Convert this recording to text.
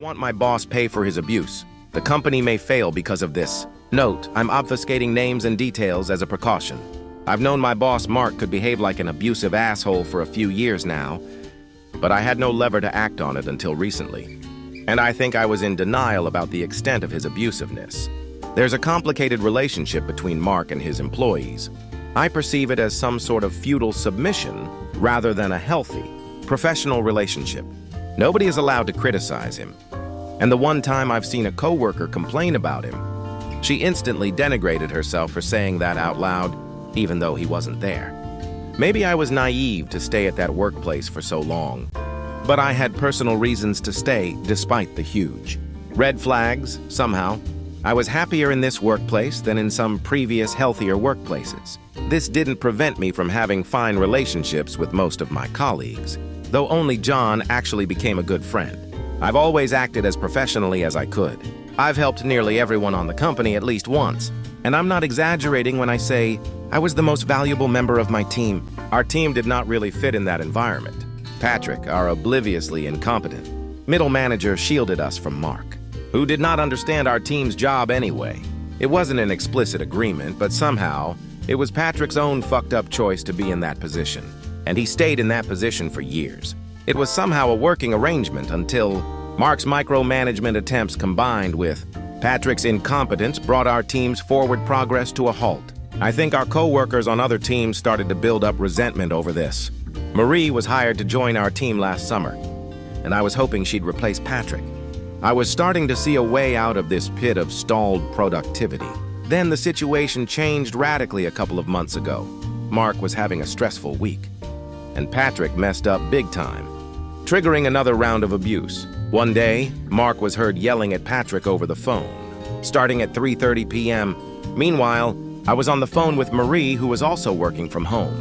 Want my boss pay for his abuse. The company may fail because of this. Note, I'm obfuscating names and details as a precaution. I've known my boss Mark could behave like an abusive asshole for a few years now, but I had no lever to act on it until recently. And I think I was in denial about the extent of his abusiveness. There's a complicated relationship between Mark and his employees. I perceive it as some sort of feudal submission rather than a healthy, professional relationship. Nobody is allowed to criticize him. And the one time I've seen a coworker complain about him, she instantly denigrated herself for saying that out loud, even though he wasn't there. Maybe I was naive to stay at that workplace for so long, but I had personal reasons to stay despite the huge red flags. Somehow, I was happier in this workplace than in some previous healthier workplaces. This didn't prevent me from having fine relationships with most of my colleagues, though only John actually became a good friend. I've always acted as professionally as I could. I've helped nearly everyone on the company at least once, and I'm not exaggerating when I say I was the most valuable member of my team. Our team did not really fit in that environment. Patrick, our obliviously incompetent middle manager, shielded us from Mark, who did not understand our team's job anyway. It wasn't an explicit agreement, but somehow it was Patrick's own fucked up choice to be in that position, and he stayed in that position for years. It was somehow a working arrangement until Mark's micromanagement attempts combined with Patrick's incompetence brought our team's forward progress to a halt. I think our co-workers on other teams started to build up resentment over this. Marie was hired to join our team last summer, and I was hoping she'd replace Patrick. I was starting to see a way out of this pit of stalled productivity. Then the situation changed radically a couple of months ago. Mark was having a stressful week, and Patrick messed up big time, triggering another round of abuse. One day, Mark was heard yelling at Patrick over the phone, starting at 3:30 p.m. Meanwhile, I was on the phone with Marie, who was also working from home.